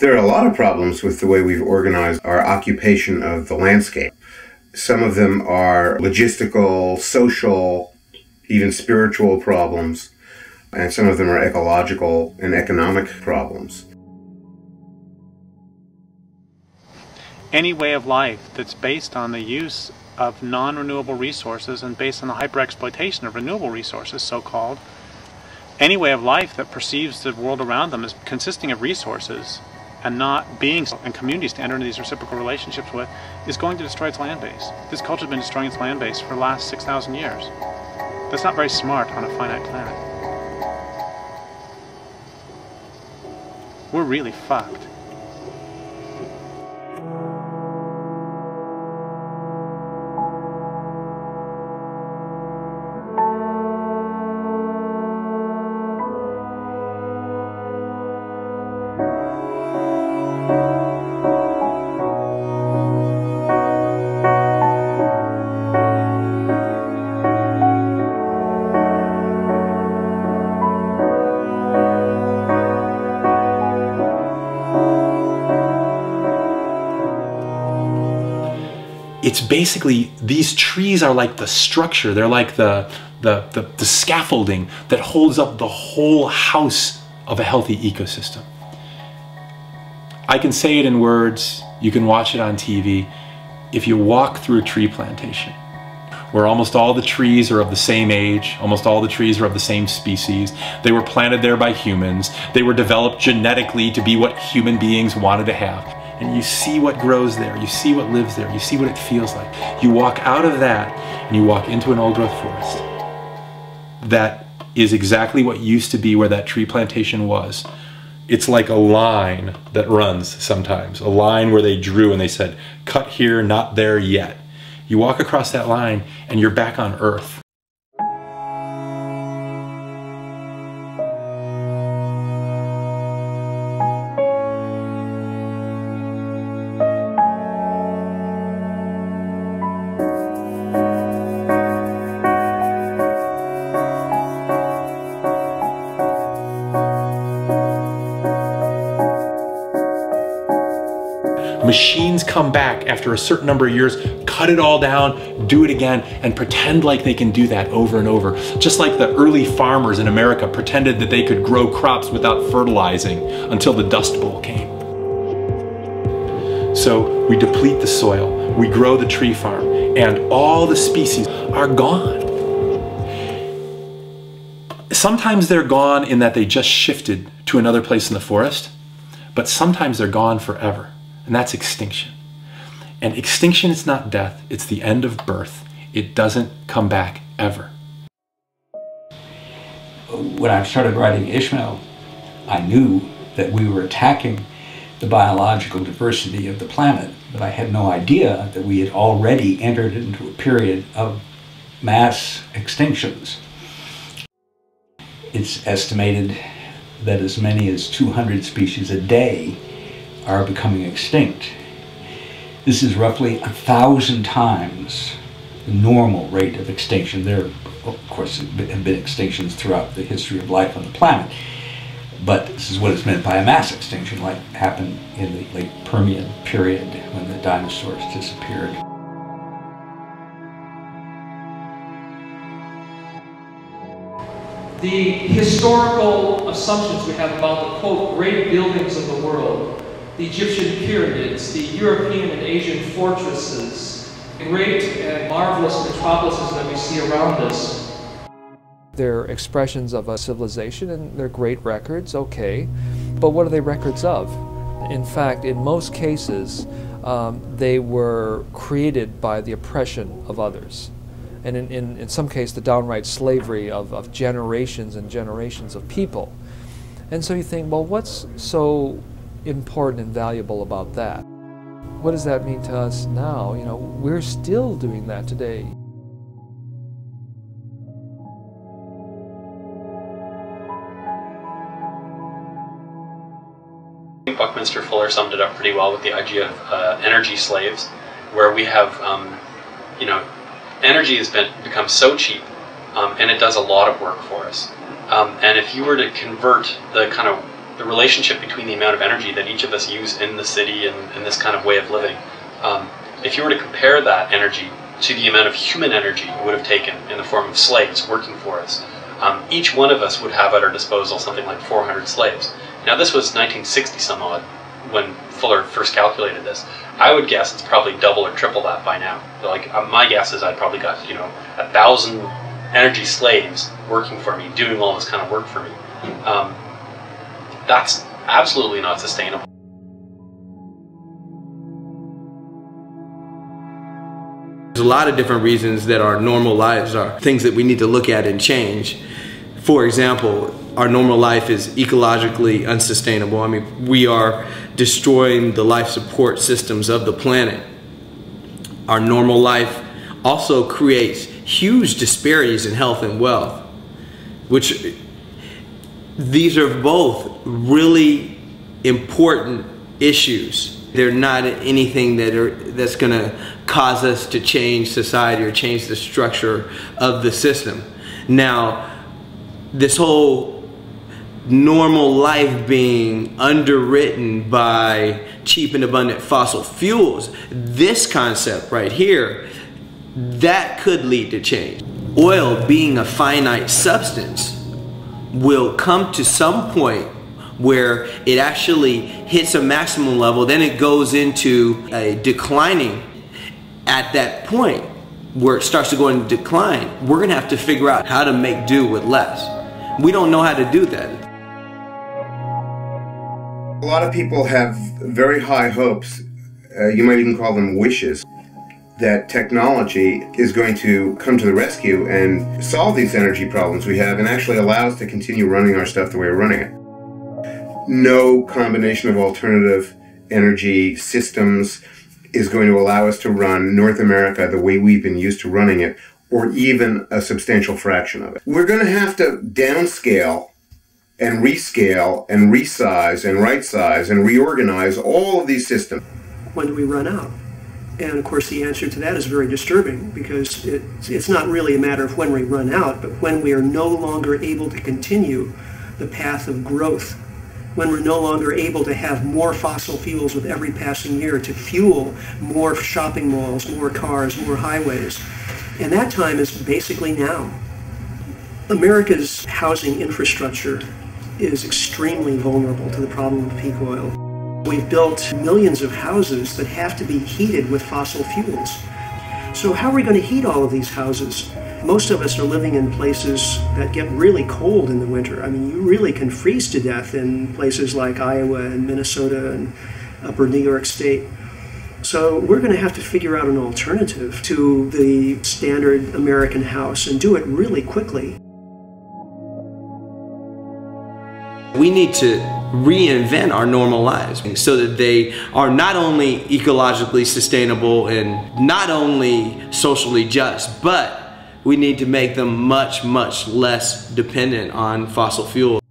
There are a lot of problems with the way we've organized our occupation of the landscape. Some of them are logistical, social, even spiritual problems, and some of them are ecological and economic problems. Any way of life that's based on the use of non-renewable resources and based on the hyper-exploitation of renewable resources, so-called, any way of life that perceives the world around them as consisting of resources and not beings and communities to enter into these reciprocal relationships with, is going to destroy its land base. This culture has been destroying its land base for the last 6,000 years. That's not very smart on a finite planet. We're really fucked. It's basically, these trees are like the structure, they're like the scaffolding that holds up the whole house of a healthy ecosystem. I can say it in words, you can watch it on TV. If you walk through a tree plantation, where almost all the trees are of the same age, almost all the trees are of the same species, they were planted there by humans, they were developed genetically to be what human beings wanted to have. And you see what grows there, you see what lives there, you see what it feels like. You walk out of that and you walk into an old growth forest. That is exactly what used to be where that tree plantation was. It's like a line that runs sometimes, a line where they drew and they said, cut here, not there yet. You walk across that line and you're back on Earth. Machines come back after a certain number of years, cut it all down, do it again, and pretend like they can do that over and over. Just like the early farmers in America pretended that they could grow crops without fertilizing until the Dust Bowl came. So we deplete the soil, we grow the tree farm, and all the species are gone. Sometimes they're gone in that they just shifted to another place in the forest, but sometimes they're gone forever. And that's extinction. And extinction is not death, it's the end of birth. It doesn't come back ever. When I started writing Ishmael, I knew that we were attacking the biological diversity of the planet, but I had no idea that we had already entered into a period of mass extinctions. It's estimated that as many as 200 species a day are becoming extinct. This is roughly 1,000 times the normal rate of extinction. There, of course, have been extinctions throughout the history of life on the planet, but this is what is meant by a mass extinction, like happened in the late Permian period when the dinosaurs disappeared. The historical assumptions we have about the, quote, great buildings of the world, the Egyptian pyramids, the European and Asian fortresses, the great and marvelous metropolises that we see around us. They're expressions of a civilization and they're great records, okay, but what are they records of? In fact, in most cases, they were created by the oppression of others. And in some cases, the downright slavery of generations and generations of people. And so you think, well, what's so important and valuable about that? What does that mean to us now? You know, we're still doing that today. I think Buckminster Fuller summed it up pretty well with the idea of energy slaves, where we have, you know, energy has become so cheap, and it does a lot of work for us. And if you were to convert the kind of the relationship between the amount of energy that each of us use in the city and this kind of way of living. If you were to compare that energy to the amount of human energy it would have taken in the form of slaves working for us, each one of us would have at our disposal something like 400 slaves. Now this was 1960 some odd when Fuller first calculated this. I would guess it's probably double or triple that by now. Like my guess is I'd probably got 1,000 energy slaves working for me, doing all this kind of work for me. That's absolutely not sustainable. There's a lot of different reasons that our normal lives are things that we need to look at and change. For example, our normal life is ecologically unsustainable. I mean, we are destroying the life support systems of the planet. Our normal life also creates huge disparities in health and wealth, which these are both really important issues. They're not anything that's going to cause us to change society or change the structure of the system. Now, this whole normal life being underwritten by cheap and abundant fossil fuels, this concept right here, that could lead to change. Oil being a finite substance will come to some point where it actually hits a maximum level, then it goes into a declining. At that point where it starts to go into decline, we're gonna have to figure out how to make do with less. We don't know how to do that. A lot of people have very high hopes, you might even call them wishes, that technology is going to come to the rescue and solve these energy problems we have and actually allow us to continue running our stuff the way we're running it. No combination of alternative energy systems is going to allow us to run North America the way we've been used to running it, or even a substantial fraction of it. We're going to have to downscale and rescale and resize and right-size and reorganize all of these systems. When do we run out? And of course the answer to that is very disturbing, because it's not really a matter of when we run out, but when we are no longer able to continue the path of growth, when we're no longer able to have more fossil fuels with every passing year to fuel more shopping malls, more cars, more highways. And that time is basically now. America's housing infrastructure is extremely vulnerable to the problem of peak oil. We've built millions of houses that have to be heated with fossil fuels. So how are we going to heat all of these houses? Most of us are living in places that get really cold in the winter. I mean, you really can freeze to death in places like Iowa and Minnesota and upper New York State. So we're going to have to figure out an alternative to the standard American house and do it really quickly. We need to reinvent our normal lives so that they are not only ecologically sustainable and not only socially just, but we need to make them much, much less dependent on fossil fuels.